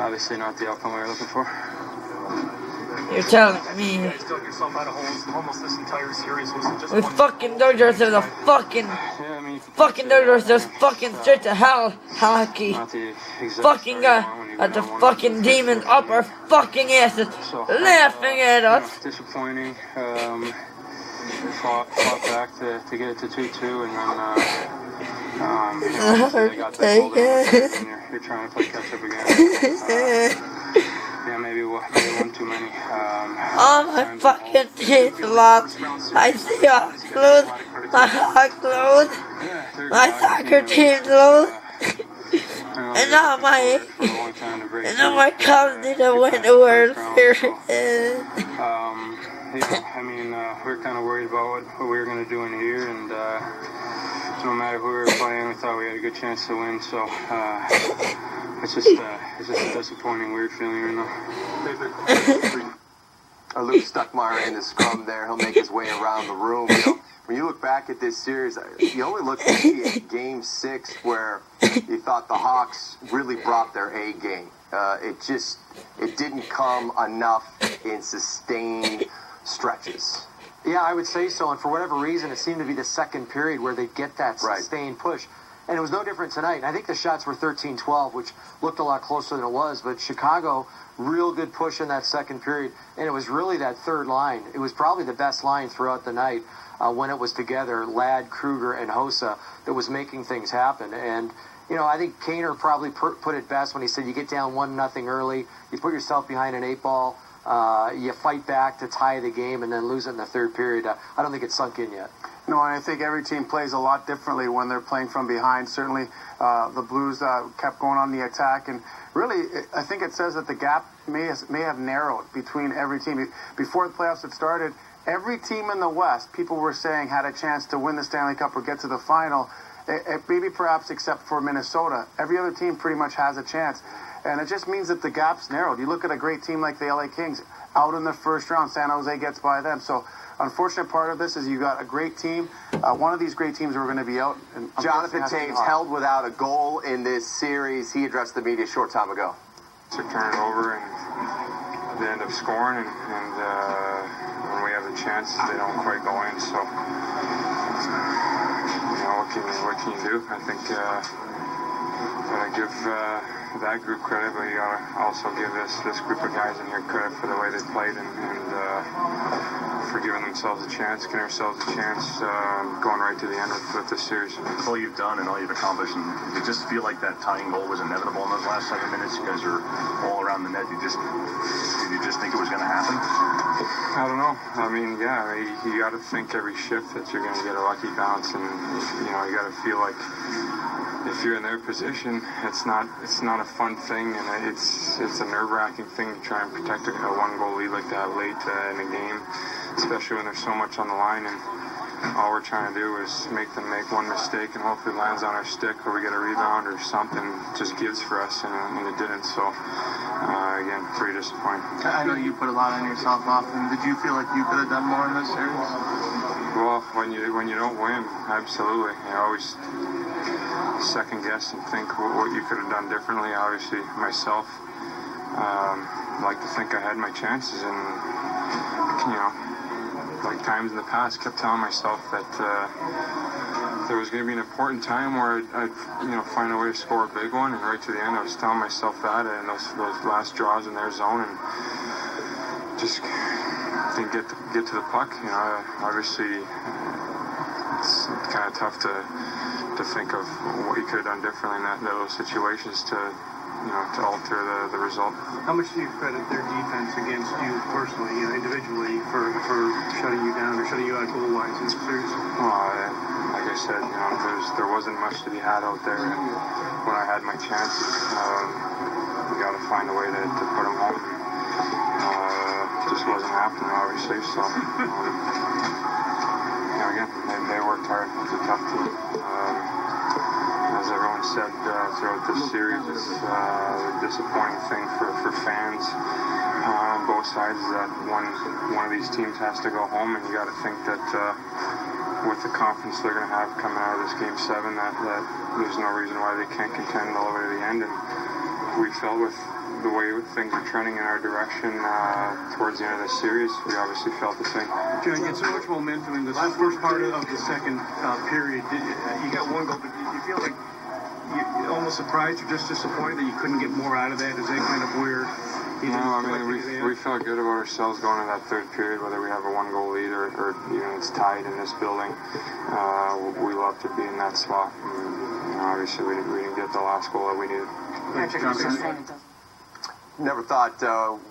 obviously not the outcome we were looking for. You're telling me you guys dug yourself out of holes almost this entire series. Was it just we fucking dug ourselves a fucking dug ourselves fucking straight to hell, hockey. Fucking at the fucking demons up our fucking asses, laughing at us. Disappointing. Fought back to get it to 2-2, and then they got that goal there, and you're trying to play catch up again. Yeah, maybe one too many. Oh my fucking teeth lost. I see Hawks lose. My Hawks lose. My soccer team lose. And now my Cubs need to win the World Series. We're kind of worried about what we were going to do in here, and no matter who we were playing, we thought we had a good chance to win. So it's just a disappointing, weird feeling right now. Luke Stuckmeyer in the scrum there. He'll make his way around the room. When you look back at this series, you only look at Game 6 where you thought the Hawks really brought their A game. It didn't come enough in sustained stretches. Yeah, I would say so. And for whatever reason, it seemed to be the second period where they get that sustained push. And it was no different tonight. I think the shots were 13-12, which looked a lot closer than it was. But Chicago, real good push in that second period. And it was really that third line. It was probably the best line throughout the night when it was together, Ladd, Kruger, and Hossa, that was making things happen. And, I think Kaner probably put it best when he said you get down 1-0 early, you put yourself behind an 8-ball, you fight back to tie the game and then lose it in the third period. I don't think it's sunk in yet. No, and I think every team plays a lot differently when they're playing from behind. Certainly, the Blues kept going on the attack, and really, I think it says that the gap may have narrowed between every team. Before the playoffs had started, every team in the West, people were saying, had a chance to win the Stanley Cup or get to the final. Maybe perhaps except for Minnesota. Every other team pretty much has a chance. And it just means that the gap's narrowed. You look at a great team like the LA Kings, out in the first round, San Jose gets by them. So, unfortunate part of this is you got a great team. One of these great teams are going to be out. And Jonathan Toews held without a goal in this series. He addressed the media a short time ago. To turn it over and they end up scoring, and when we have the chance, they don't quite go in. So, what can you do? I think gotta give that group credit, but you gotta also give this group of guys in here credit for the way they played and for giving themselves a chance, giving ourselves a chance, going right to the end with this series. All you've done and all you've accomplished, and you just feel like that tying goal was inevitable in those last 7 minutes. You guys are all around the net. Did you just think it was going to happen? I don't know. You got to think every shift that you're going to get a lucky bounce, and you got to feel like if you're in their position, it's not a fun thing, and it's a nerve-wracking thing to try and protect a one-goal lead like that late in a game, especially when there's so much on the line. And all we're trying to do is make them make one mistake, and hopefully it lands on our stick, or we get a rebound, or something just gives for us, and it didn't. So again, pretty disappointing. I know you put a lot on yourself often. Did you feel like you could have done more in this series? Well, when you don't win, absolutely. You always second guess and think what you could have done differently. Obviously, myself, like to think I had my chances, and like times in the past, kept telling myself that there was going to be an important time where I'd find a way to score a big one, and right to the end, I was telling myself that, and those last draws in their zone, and just didn't get to the puck. Obviously, it's kind of tough to think of what you could have done differently in those situations to alter the result. How much do you credit their defense against you personally, individually, for shutting you down or shutting you out goal-wise in the series? Like I said, there wasn't much to be had out there, and when I had my chances, we got to find a way to put them home. It just wasn't happening, obviously. So, again, they worked hard. It was a tough team. As everyone said throughout this series, it's a disappointing thing for fans on both sides is that one of these teams has to go home, and you got to think that with the confidence they're going to have coming out of this Game 7, that there's no reason why they can't contend all the way to the end. And we felt with the way things are trending in our direction towards the end of the series, we obviously felt the same. John, you had so much momentum in the first part of the second period. You got one goal, but you feel like you're almost surprised or just disappointed that you couldn't get more out of that? Is that kind of where you No, I mean, we felt good about ourselves going to that third period, whether we have a one-goal lead or it's tied in this building. We love to be in that spot. And, obviously, we didn't get the last goal that we needed. Never thought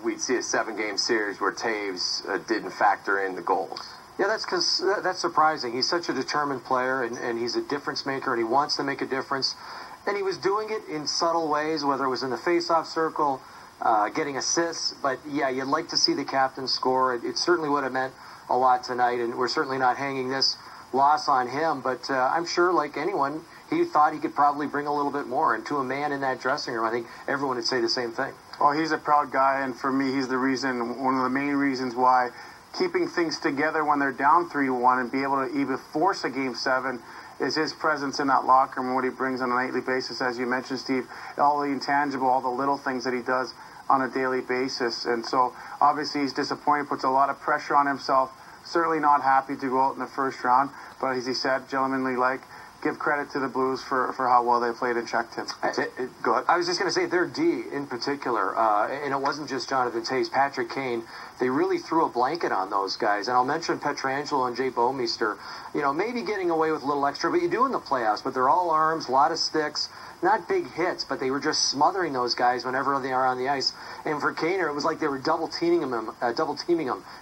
we'd see a 7-game series where Taves didn't factor in the goals. Yeah, that's surprising. He's such a determined player, and he's a difference maker, and he wants to make a difference. And he was doing it in subtle ways, whether it was in the face-off circle, getting assists. But, yeah, you'd like to see the captain score. It certainly would have meant a lot tonight, and we're certainly not hanging this loss on him. But I'm sure, like anyone, he thought he could probably bring a little bit more. And to a man in that dressing room, I think everyone would say the same thing. Well, he's a proud guy, and for me, he's the reason, one of the main reasons why keeping things together when they're down 3-1 and be able to even force a Game 7 is his presence in that locker room and what he brings on a nightly basis. As you mentioned, Steve, all the intangible, all the little things that he does on a daily basis. And so, obviously, he's disappointed, puts a lot of pressure on himself, certainly not happy to go out in the first round. But as he said, gentlemanly like, give credit to the Blues for how well they played and checked him. Go ahead. I was just going to say, their D in particular, and it wasn't just Jonathan Toews, Patrick Kane, they really threw a blanket on those guys. And I'll mention Pietrangelo and Jay Bouwmeester, maybe getting away with a little extra, but you do in the playoffs. But they're all arms, a lot of sticks, not big hits, but they were just smothering those guys whenever they are on the ice. And for Kaner, it was like they were double teaming him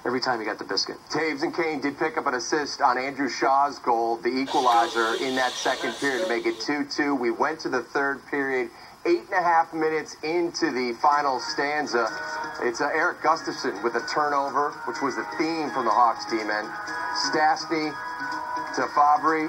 every time he got the biscuit. Taves and Kane did pick up an assist on Andrew Shaw's goal, the equalizer, in that second period to make it 2-2. We went to the third period, 8.5 minutes into the final stanza. It's Eric Gustafsson with a turnover, which was the theme from the Hawks D-men. Stastny to Fabry.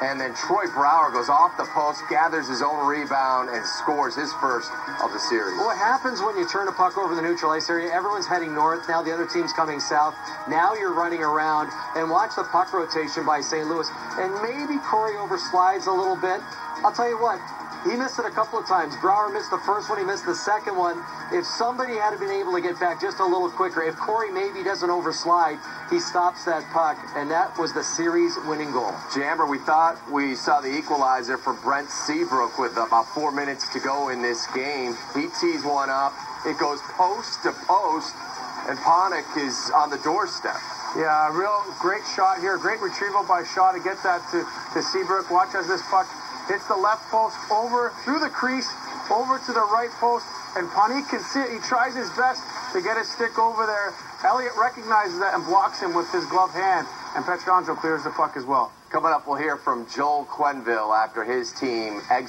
And then Troy Brouwer goes off the post, gathers his own rebound, and scores his first of the series. Well, what happens when you turn a puck over the neutral ice area? Everyone's heading north. Now the other team's coming south. Now you're running around. And watch the puck rotation by St. Louis. And maybe Corey overslides a little bit. I'll tell you what. He missed it a couple of times. Brouwer missed the first one. He missed the second one. If somebody had been able to get back just a little quicker, if Corey maybe doesn't overslide, he stops that puck, and that was the series-winning goal. Jammer, we thought we saw the equalizer for Brent Seabrook with about 4 minutes to go in this game. He tees one up. It goes post to post, and Panik is on the doorstep. Yeah, a real great shot here. Great retrieval by Shaw to get that to Seabrook. Watch as this puck hits the left post, over through the crease, over to the right post, and Panik can see it. He tries his best to get his stick over there. Elliott recognizes that and blocks him with his gloved hand, and Pietrangelo clears the puck as well. Coming up, we'll hear from Joel Quenneville after his team exits.